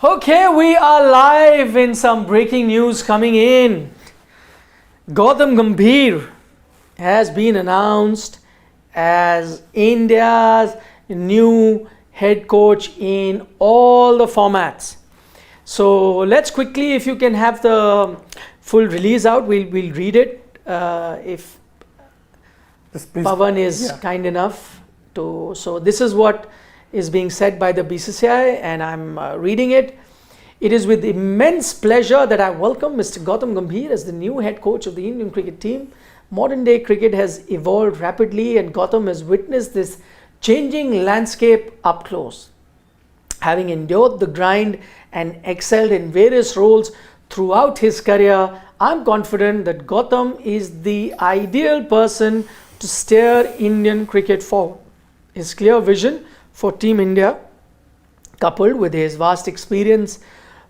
Okay, we are live in some breaking news coming in. Gautam Gambhir has been announced as India's new head coach in all the formats. So let's quickly, if you can have the full release out, we'll read it. If Pavan is kind enough to. So this is what is being said by the BCCI, and I'm reading it. It is with immense pleasure that I welcome Mr. Gautam Gambhir as the new head coach of the Indian cricket team. Modern day cricket has evolved rapidly, and Gautam has witnessed this changing landscape up close. Having endured the grind and excelled in various roles throughout his career, I'm confident that Gautam is the ideal person to steer Indian cricket forward. His clear vision for Team India, coupled with his vast experience,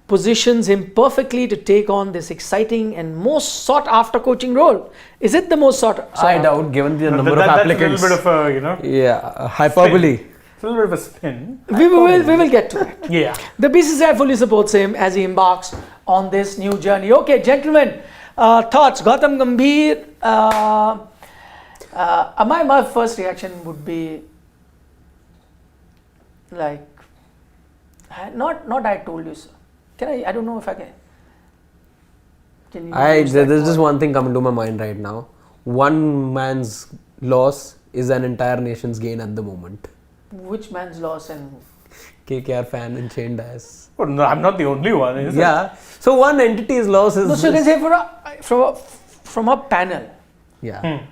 positions him perfectly to take on this exciting and most sought after coaching role. Is it the most sought after? I doubt, given the number of applicants. That's a little bit of a, hyperbole. It's a little bit of a spin. We will get to it. Yeah. The BCCI fully supports him as he embarks on this new journey. Okay, gentlemen, thoughts. Gautam Gambhir. My first reaction would be like, not I told you so. I don't know if I can. There's just one thing coming to my mind right now. One man's loss is an entire nation's gain at the moment. Which man's loss? And KKR fan and Shane Dias. Oh, no, I'm not the only one, is it? Yeah. So one entity's loss is. No, so you can say from a panel. Yeah.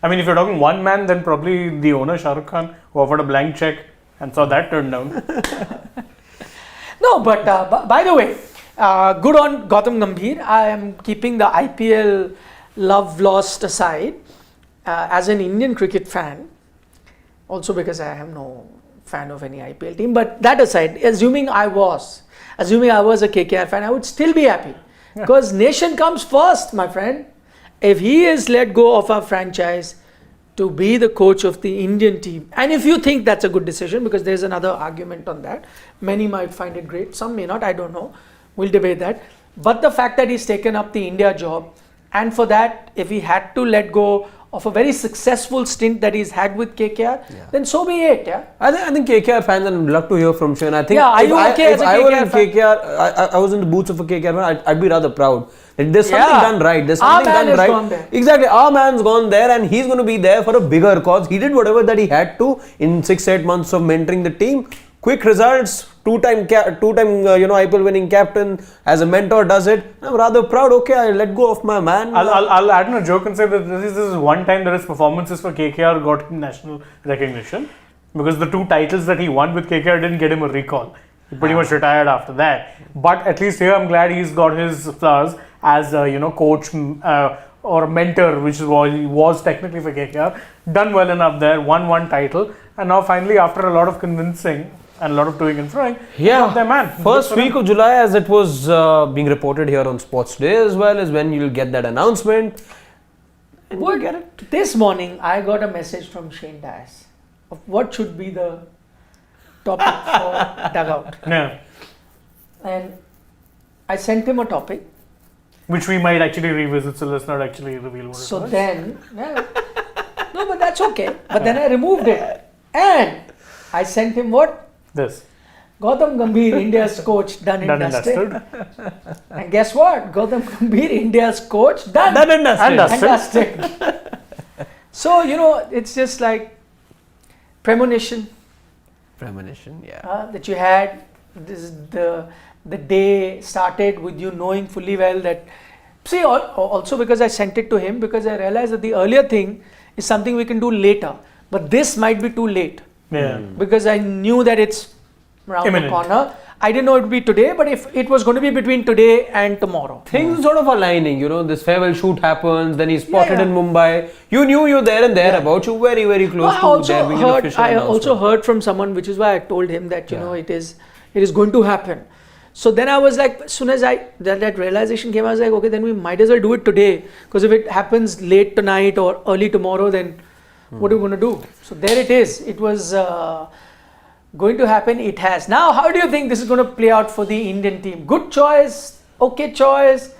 I mean, if you're talking one man, then probably the owner, Shah Rukh Khan, who offered a blank check and saw that turned down. No, but by the way, good on Gautam Gambhir. I am keeping the IPL love lost aside. As an Indian cricket fan, also because I am no fan of any IPL team, but that aside, assuming I was a KKR fan, I would still be happy because nation comes first, my friend. If he is let go of our franchise to be the coach of the Indian team, and if you think that's a good decision, because there's another argument on that, many might find it great, some may not, I don't know, we'll debate that. But the fact that he's taken up the India job, and for that, if he had to let go of a very successful stint that he's had with KKR, then so be it. Yeah, I think KKR fans, and I'd love to hear from Shane. I think if I were in KKR, I was in the boots of a KKR fan, I'd be rather proud. There's something done right. There's something done right. Gone there. Exactly. Our man's gone there, and he's going to be there for a bigger cause. He did whatever that he had to in 6-8 months of mentoring the team. Quick results. Two-time IPL winning captain as a mentor does it. I'm rather proud. Okay, I let go of my man. I'll add in a joke and say that this is one time that his performances for KKR got him national recognition, because the 2 titles that he won with KKR didn't get him a recall. He pretty much retired after that. But at least here I'm glad he's got his flowers as a coach or a mentor, which is what he was technically for KKR. Done well enough there, won 1 title, and now finally after a lot of convincing and a lot of toing and throwing, their man. First week of July, as it was being reported here on Sports Today as well, is when you'll get that announcement. And you get it. This morning, I got a message from Shane Dias of what should be the topic for Dugout. Yeah. And I sent him a topic, which we might actually revisit, so let's not actually reveal what it was. So then, no, but that's okay. But then I removed it. And I sent him what? This. Gautam Gambhir, India's coach, done and dusted. And guess what? Gautam Gambhir, India's coach, done and dusted. So, it's just like premonition. That you had. The day started with you knowing fully well that. See, also because I sent it to him, because I realized that the earlier thing is something we can do later, but this might be too late. Yeah. Because I knew that it's around the corner. I didn't know it would be today, but if it was going to be between today and tomorrow. Things are sort of aligning, this farewell shoot happens, then he's spotted in Mumbai. You knew you're there and thereafter, you very, very close to there being an official announcement. I also heard from someone, which is why I told him that, it is going to happen. So then I was like, as soon as that realization came, I was like, okay, then we might as well do it today. Because if it happens late tonight or early tomorrorow, then what are we going to do? So there it is. It was going to happen, it has. Now, how do you think this is going to play out for the Indian team? Good choice, okay choice,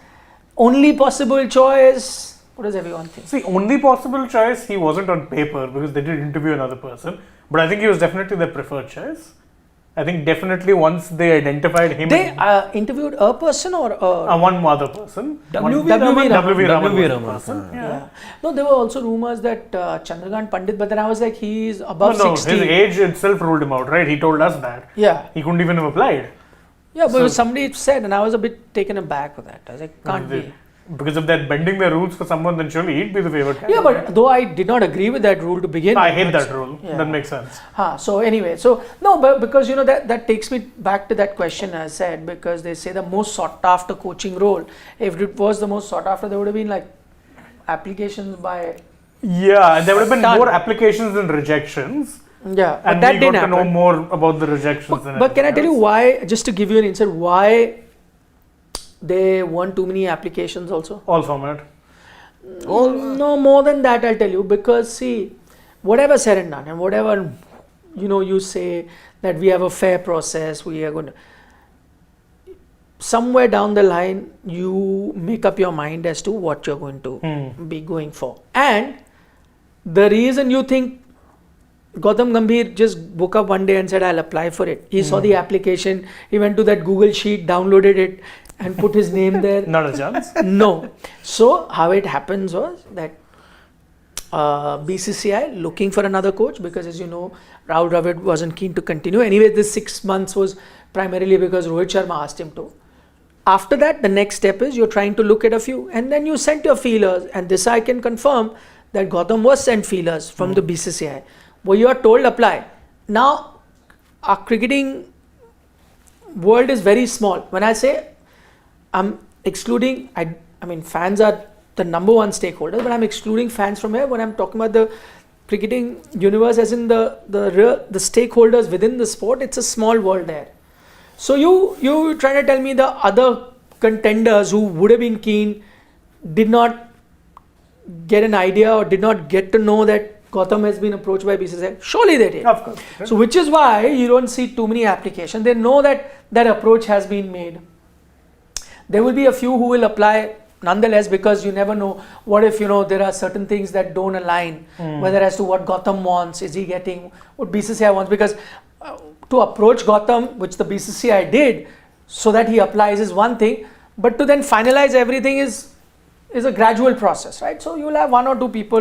only possible choice? What does everyone think? See, only possible choice, he wasn't on paper because they did interview another person. But I think he was definitely their preferred choice. I think definitely once they identified him. They interviewed a person or one other person. W.V. Raman. Person. Yeah. No, there were also rumors that Chandrakant Pandit, but then I was like, he's above 60. His age itself ruled him out, right? He told us that. Yeah. He couldn't even have applied. Yeah, but somebody said, and I was a bit taken aback with that. I was like, can't be. Because if they're bending their rules for someone, then surely he'd be the favorite candidate. Yeah, but though I did not agree with that rule to begin with. I hate that rule. Yeah. That makes sense. So anyway, but because that takes me back to that question I said, because they say the most sought after coaching role. If it was the most sought after, there would have been like applications by. Yeah, and there would have been more applications than rejections. Yeah, and that we didn't got to happen. know more about the rejections. But can I tell you why? Just to give you an insight, why there weren't too many applications also? All format. No, more than that, I'll tell you. Because see, whatever said and done, and whatever you say that we have a fair process, we are going to. Somewhere down the line, you make up your mind as to what you're going to be going for. And the reason you think Gautam Gambhir just woke up one day and said, I'll apply for it. He saw the application, he went to that Google sheet, downloaded it, and put his name there. Not a chance. No. So, how it happens was that BCCI looking for another coach, because as you know, Rahul Dravid wasn't keen to continue. Anyway, this 6 months was primarily because Rohit Sharma asked him to. After that, the next step is you're trying to look at a few, and then you sent your feelers, and this I can confirm that Gautam was sent feelers from the BCCI. Well, you are told apply. Now, our cricketing world is very small. When I say I'm excluding, I mean fans are the number one stakeholder, but I'm excluding fans from here when I'm talking about the cricketing universe, as in the stakeholders within the sport. It's a small world there. So you trying to tell me the other contenders who would have been keen did not get an idea or did not get to know that Gautam has been approached by BCCI? Surely they did. Of course. So which is why you don't see too many applications. They know that that approach has been made. There will be a few who will apply nonetheless, because you never know. What if there are certain things that don't align, whether as to what Gautam wants, is he getting what BCCI wants? Because to approach Gautam, which the BCCI did, so that he applies is one thing, but to then finalize everything is a gradual process, right? So you'll have one or two people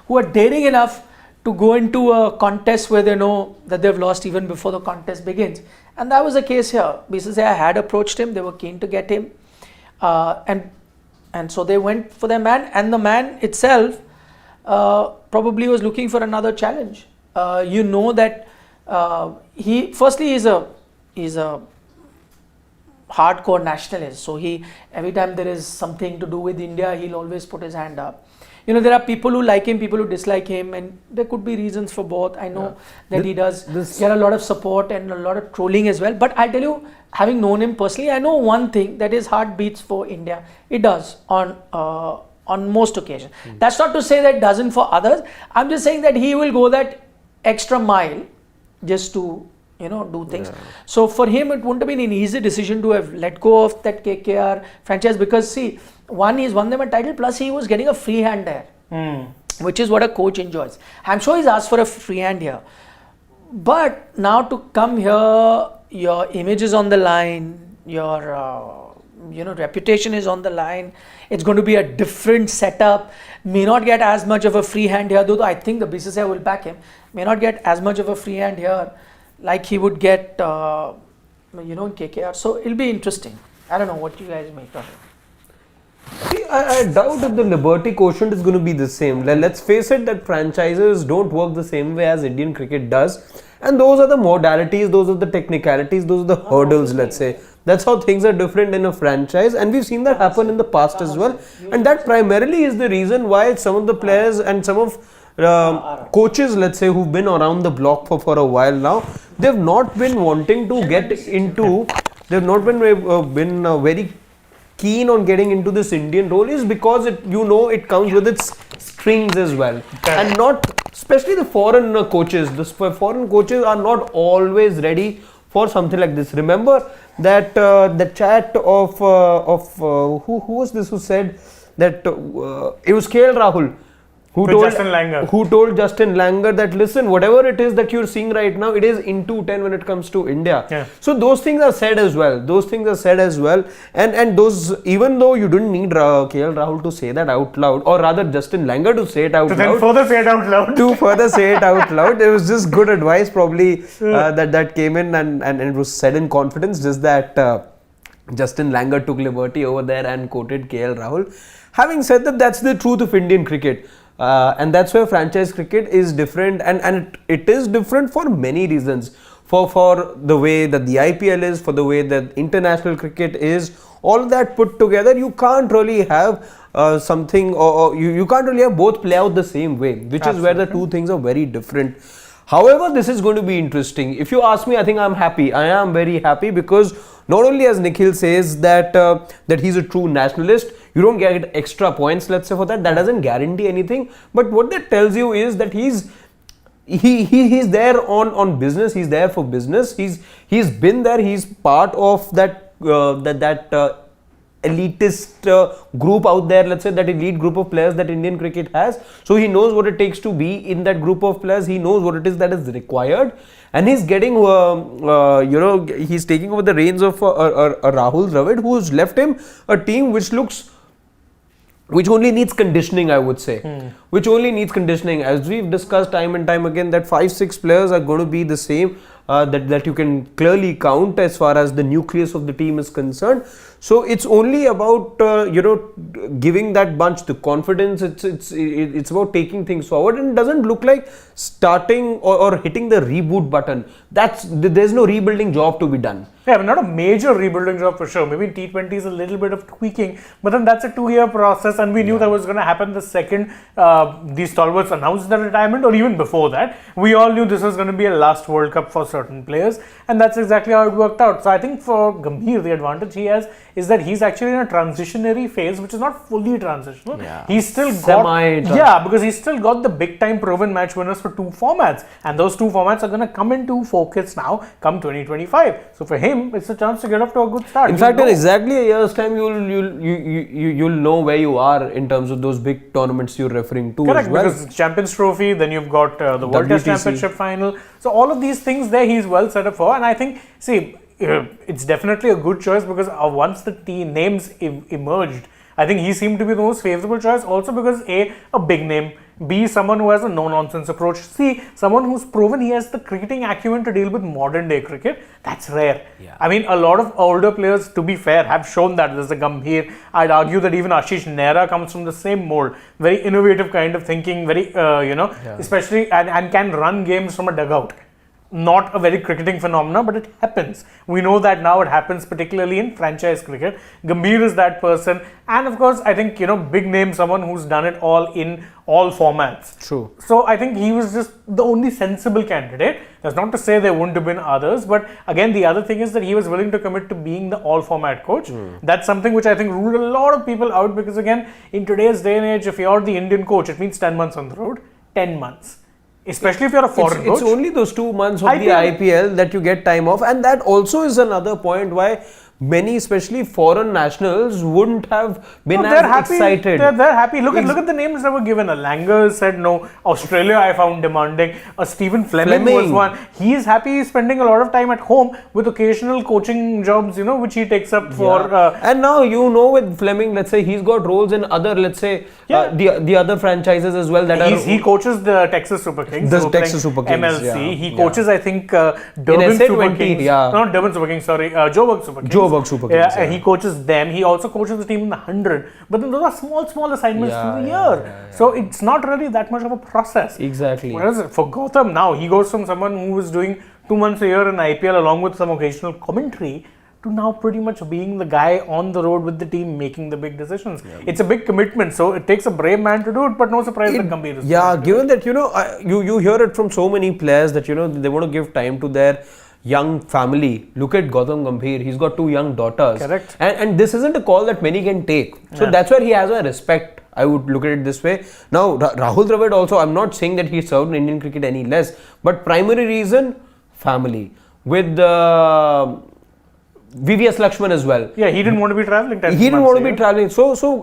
who are daring enough to go into a contest where they know that they've lost even before the contest begins. And that was the case here. BCCI had approached him, they were keen to get him, and so they went for their man, and the man itself probably was looking for another challenge. That he firstly is a hardcore nationalist, so every time there is something to do with India, he'll always put his hand up. There are people who like him, people who dislike him, and there could be reasons for both. I know that he does get a lot of support and a lot of trolling as well, but I'll tell you, having known him personally, I know one thing, that his heart beats for India. It does on most occasions. That's not to say that it doesn't for others. I'm just saying that he will go that extra mile just to do things. So for him, it wouldn't have been an easy decision to have let go of that KKR franchise, because see, one, he's won them a title, plus he was getting a free hand there, which is what a coach enjoys. I'm sure he's asked for a free hand here, but now to come here, your image is on the line, your reputation is on the line. It's going to be a different setup. May not get as much of a free hand here, though I think the BCCI will back him. May not get as much of a free hand here like he would get in KKR. So it'll be interesting. I don't know what you guys make of it. See, I doubt if the liberty quotient is going to be the same. Let's face it, that franchises don't work the same way as Indian cricket does. And those are the modalities, those are the technicalities, those are the hurdles, let's say. That's how things are different in a franchise, and we've seen that happen in the past as well. And that primarily is the reason why some of the players and some of coaches, let's say, who've been around the block for a while now, they've not been wanting to get into, they've not been very keen on getting into this Indian role, is because it comes with its strings as well. And not, especially the foreign coaches. The foreign coaches are not always ready for something like this. Remember that the chat of who was this who said that it was KL Rahul who told Justin Langer that listen, whatever it is that you're seeing right now, it is into 10 when it comes to India. Yeah. So those things are said as well. And those, even though you didn't need KL Rahul to say that out loud, or rather Justin Langer to say it out loud. Then further say it out loud. To further say it out loud. It was just good advice probably that came in and it was said in confidence. Just that Justin Langer took liberty over there and quoted KL Rahul. Having said that, that's the truth of Indian cricket. And that's where franchise cricket is different, and it is different for many reasons. For the way that the IPL is, for the way that international cricket is, all that put together, you can't really have something, or you can't really have both play out the same way, which is where the two things are very different. However, this is going to be interesting. If you ask me, I think I'm happy. I am very happy because not only as Nikhil says that that he's a true nationalist, you don't get extra points, let's say, for that. That doesn't guarantee anything. But what that tells you is that he's there on business. He's there for business. He's been there. He's part of that elitist group out there, let's say, that elite group of players that Indian cricket has. So he knows what it takes to be in that group of players. He knows what it is that is required, and he's getting he's taking over the reins of Rahul Dravid, who's left him a team which only needs conditioning, I would say. Which only needs conditioning. As we've discussed time and time again, that 5-6 players are going to be the same, that you can clearly count as far as the nucleus of the team is concerned. So it's only about giving that bunch the confidence. It's about taking things forward, and it doesn't look like starting or hitting the reboot button. There's no rebuilding job to be done. Yeah, but not a major rebuilding job for sure. Maybe T20 is a little bit of tweaking, but then that's a 2-year process, and we knew that was going to happen the second these stalwarts announced their retirement, or even before that. We all knew this was going to be a last World Cup for certain players, and that's exactly how it worked out. So I think for Gambhir, the advantage he has is that he's actually in a transitionary phase, which is not fully transitional. Yeah. He's still because he's still got the big time proven match winners for 2 formats, and those 2 formats are going to come into focus now come 2025. So for him, it's a chance to get off to a good start. In fact, in exactly a year's time, you'll know where you are in terms of those big tournaments you're referring to. Correct, as well. because Champions Trophy, then you've got the World Test Championship final. So all of these things there, he's well set up for, and I think, it's definitely a good choice because once the team names emerged, I think he seemed to be the most favourable choice. Also because a big name, B, someone who has a no-nonsense approach, C, someone who's proven he has the cricketing acumen to deal with modern-day cricket. That's rare. Yeah. I mean, a lot of older players, to be fair, have shown that. There's a Gambhir. I'd argue that even Ashish Nehra comes from the same mold. Very innovative kind of thinking, very, especially, and can run games from a dugout. Not a very cricketing phenomena, but it happens. We know that now it happens, particularly in franchise cricket. Gambhir is that person, and of course, I think big name, someone who's done it all in all formats. True. So I think he was just the only sensible candidate. That's not to say there wouldn't have been others, but again, the other thing is that he was willing to commit to being the all-format coach. That's something which I think ruled a lot of people out, because again, in today's day and age, if you're the Indian coach, it means 10 months on the road, 10 months. Especially if you're a foreign coach. It's only those 2 months of the IPL that you get time off, and that also is another point why many, especially foreign nationals, wouldn't have been as excited. They're happy. Look at the names that were given. A Langer said no. Australia, I found demanding. A Stephen Fleming was one. He is happy spending a lot of time at home with occasional coaching jobs, which he takes up for. And now with Fleming, let's say he's got roles in other, let's say the other franchises as well. He coaches the Texas Super Kings. The Texas Super Kings. MLC. Yeah. He coaches, I think, Durban Super Kings. Not Durban Super Kings. Sorry, Joburg Super Kings. Super Kings, He coaches them. He also coaches the team in the 100. But then those are small assignments through the year. So it's not really that much of a process. Exactly. Whereas for Gautam now, he goes from someone who was doing 2 months a year in IPL along with some occasional commentary to now pretty much being the guy on the road with the team making the big decisions. Yeah. It's a big commitment, so it takes a brave man to do it, but no surprise that Gambhir is given that, you hear it from so many players that, they want to give time to their young family. Look at Gautam Gambhir. He's got 2 young daughters. Correct. And this isn't a call that many can take. So that's where he has my respect I would look at it this way. Now, Rahul Dravid also, I'm not saying that he served in Indian cricket any less, but primary reason, family. With VVS Lakshman as well. Yeah, he didn't want to be traveling. He didn't want to be traveling.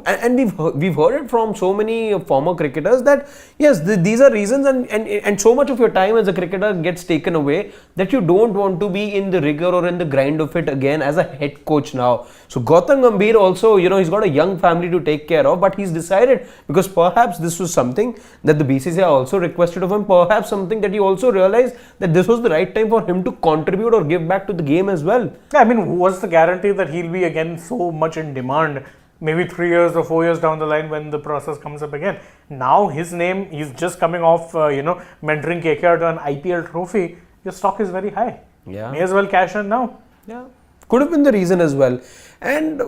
And we've heard it from so many former cricketers that yes, these are reasons, and so much of your time as a cricketer gets taken away that you don't want to be in the rigor or in the grind of it again as a head coach now. So Gautam Gambhir also, he's got a young family to take care of, but he's decided, because perhaps this was something that the BCCI also requested of him, perhaps something that he also realized that this was the right time for him to contribute or give back to the game as well. Yeah, I mean, what's the guarantee that he'll be again so much in demand maybe 3 years or 4 years down the line when the process comes up again? Now his name, he's just coming off mentoring KKR to an IPL trophy. Your stock is very high. Yeah, may as well cash in now. Yeah, could have been the reason as well. And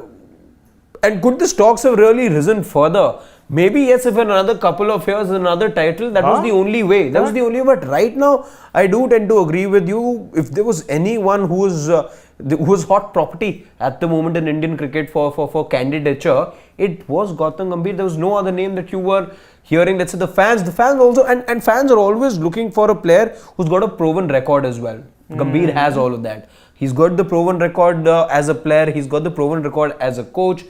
could the stocks have really risen further? Maybe yes, if in another couple of years another title, that was the only way. That was the only way. But right now, I do tend to agree with you. If there was anyone who was hot property at the moment in Indian cricket for candidature, it was Gautam Gambhir. There was no other name that you were hearing. Let's say the fans also, and fans are always looking for a player who's got a proven record as well. Gambhir has all of that. He's got the proven record as a player. He's got the proven record as a coach.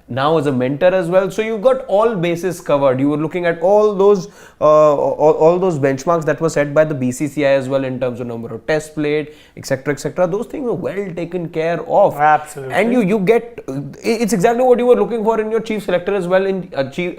Now as a mentor as well. So you got all bases covered. You were looking at all those benchmarks that were set by the BCCI as well in terms of number of tests played, etc., etc. Those things were well taken care of. Absolutely. And you get, it's exactly what you were looking for in your chief selector as well in Ajit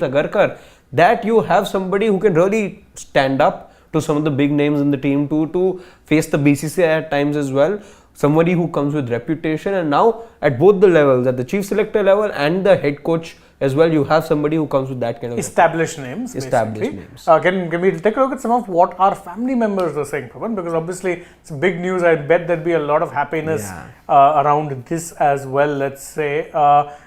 Agarkar, that you have somebody who can really stand up to some of the big names in the team to face the BCCI at times as well. Somebody who comes with reputation, and now at both the levels, at the chief selector level and the head coach as well, you have somebody who comes with that kind of established names. Can we take a look at some of what our family members are saying, Prabhan? Because obviously it's big news. I bet there'd be a lot of happiness around this as well. Let's say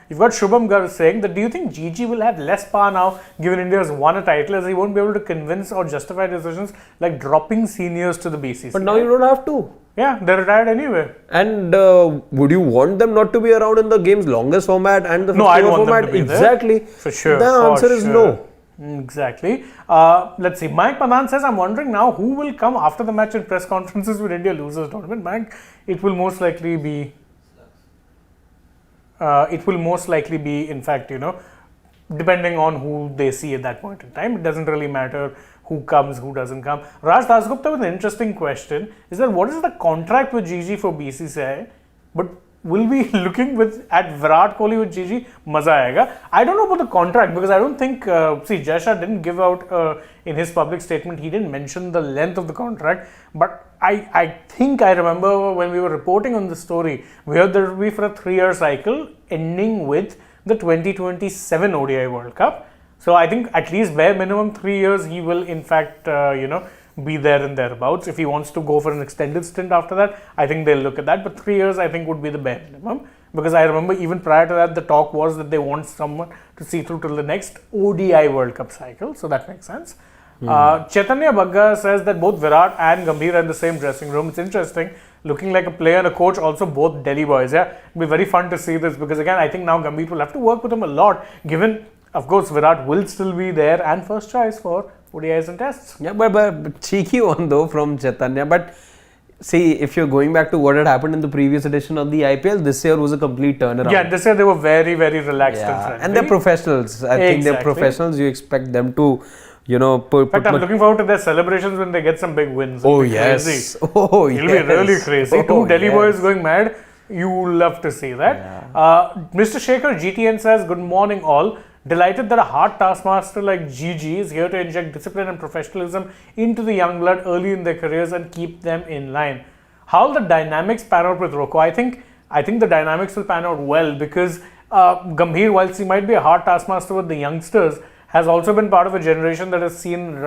you've got Shubham Gar saying that, do you think Gigi will have less power now given India has won a title, as he won't be able to convince or justify decisions like dropping seniors to the BCCI? But now you don't have to. Yeah, they're retired anyway. And would you want them not to be around in the game's longest format and the 50-over format? Them to be exactly. There. For sure. The answer is no. Exactly. Let's see. Mike Panan says, I'm wondering now who will come after the match in press conferences when India loses tournament. Mike, it will most likely be. In fact, depending on who they see at that point in time. It doesn't really matter who comes, who doesn't come. Raj Dasgupta with an interesting question is that what is the contract with Gigi for BCCI? But will we looking at Virat Kohli with Gigi? Maza aayega. I don't know about the contract, because I don't think, Jai Shah didn't give out in his public statement, he didn't mention the length of the contract. But I think I remember when we were reporting on the story, we heard there will be for a 3-year cycle ending with the 2027 ODI World Cup. So I think at least bare minimum 3 years he will in fact be there and thereabouts. If he wants to go for an extended stint after that, I think they'll look at that. But 3 years I think would be the bare minimum, because I remember even prior to that the talk was that they want someone to see through till the next ODI World Cup cycle. So that makes sense. Chaitanya Bagga says that both Virat and Gambhir are in the same dressing room. It's interesting, looking like a player and a coach, also both Delhi boys. Yeah, it'll be very fun to see this, because again I think now Gambhir will have to work with him a lot, given of course Virat will still be there and first choice for ODIs and tests. Yeah, but cheeky one though from Chaitanya. But see, if you're going back to what had happened in the previous edition of the IPL, this year was a complete turnaround. Yeah, this year they were very, very relaxed and friendly. And they're professionals. I think they're professionals. You expect them to, in fact, I'm looking forward to their celebrations when they get some big wins. It'll be crazy. It'll be really crazy. Two Delhi boys going mad. You love to see that. Mr. Shekhar GTN says, good morning all. Delighted that a hard taskmaster like Gigi is here to inject discipline and professionalism into the young blood early in their careers and keep them in line. How will the dynamics pan out with Rocco? I think the dynamics will pan out well, because Gambhir, whilst he might be a hard taskmaster with the youngsters, has also been part of a generation that has seen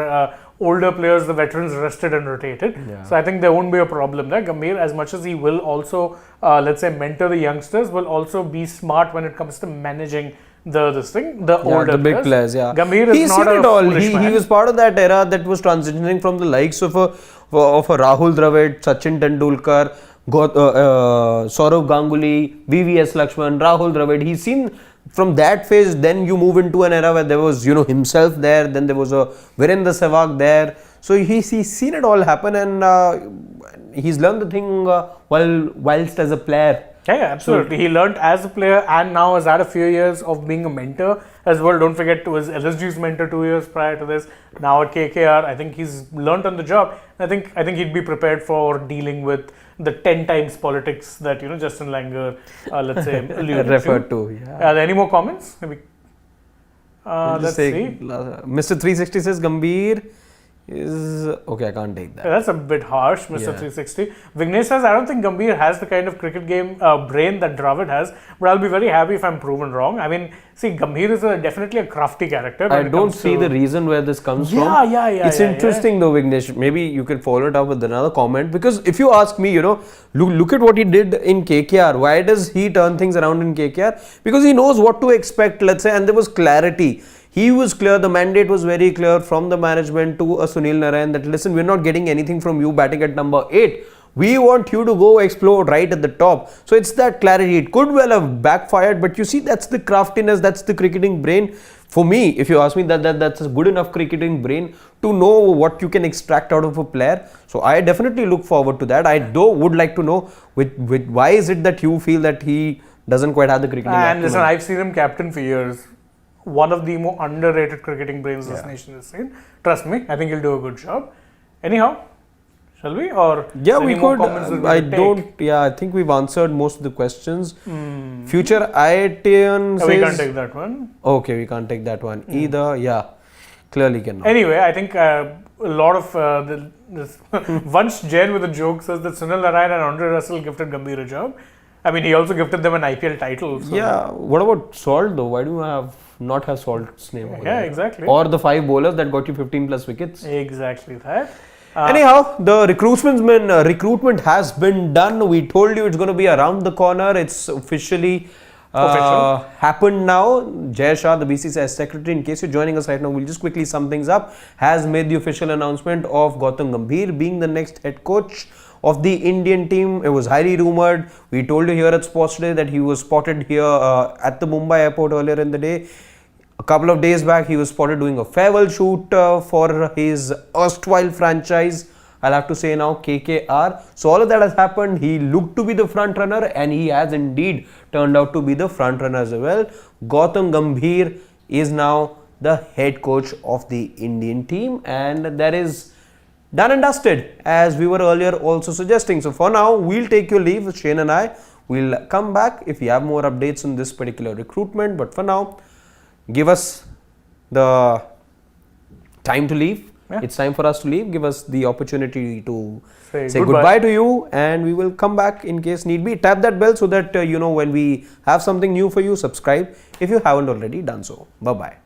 older players, the veterans, rested and rotated. So I think there won't be a problem there. Gambhir, as much as he will also, let's say, mentor the youngsters, will also be smart when it comes to managing the older big players. Gambhir is not a foolish man. He was part of that era that was transitioning from the likes of a Rahul Dravid, Sachin Tendulkar, Saurav Ganguly, VVS Lakshman, Rahul Dravid. He's seen from that phase, then you move into an era where there was, himself there, then there was a Virendra Sehwag there. So he's seen it all happen, and he's learned the thing whilst as a player. Yeah, absolutely. He learnt as a player and now has had a few years of being a mentor as well. Don't forget to his LSG's mentor 2 years prior to this. Now at KKR, I think he's learnt on the job. I think he'd be prepared for dealing with the 10 times politics that Justin Langer, let's say, referred to. Yeah. Are there any more comments? Maybe. Let's see. Mr. 360 says Gambhir is okay. I can't take that. That's a bit harsh, Mr. 360. Vignesh says, I don't think Gambhir has the kind of cricket game brain that Dravid has, but I'll be very happy if I'm proven wrong. I mean, see, Gambhir is definitely a crafty character. I don't see the reason where this comes from. Yeah. It's interesting though, Vignesh. Maybe you can follow it up with another comment, because if you ask me, look at what he did in KKR. Why does he turn things around in KKR? Because he knows what to expect, let's say, and there was clarity. He was clear, the mandate was very clear from the management to a Sunil Narayan that, listen, we're not getting anything from you batting at number 8. We want you to go explode right at the top. So it's that clarity. It could well have backfired, but you see, that's the craftiness, that's the cricketing brain. For me, if you ask me, that's a good enough cricketing brain to know what you can extract out of a player. So I definitely look forward to that. I would like to know why is it that you feel that he doesn't quite have the cricketing acumen. And listen, I've seen him captain for years. One of the more underrated cricketing brains this nation has seen. Trust me, I think he'll do a good job. Anyhow, shall we? Or we could. I think we've answered most of the questions. Future IITian says, we can't take that one. Okay, we can't take that one either. Yeah, clearly cannot. Anyway, I think a lot of this Vansh Jain with a joke says that Sunil Narayan and Andre Russell gifted Gambhir a job. I mean, he also gifted them an IPL title. So. Yeah. What about Salt though? Why do you not have Salt's name? Yeah, exactly. Or the 5 bowlers that got you 15 plus wickets. Exactly that. Anyhow, the recruitment has been done. We told you it's going to be around the corner. It's officially happened now. Jay Shah, the BCCI secretary, in case you're joining us right now, we'll just quickly sum things up, has made the official announcement of Gautam Gambhir being the next head coach of the Indian team. It was highly rumoured. We told you here at Sports Today that he was spotted here at the Mumbai airport earlier in the day. A couple of days back, he was spotted doing a farewell shoot for his erstwhile franchise. I'll have to say now KKR. So all of that has happened. He looked to be the front runner, and he has indeed turned out to be the front runner as well. Gautam Gambhir is now the head coach of the Indian team, and that is done and dusted, as we were earlier also suggesting. So for now, we'll take your leave. Shane and I will come back if we have more updates on this particular recruitment. But for now, give us the time to leave. Yeah. It's time for us to leave. Give us the opportunity to say goodbye to you, and we will come back in case need be. Tap that bell so that when we have something new for you, subscribe if you haven't already done so. Bye-bye.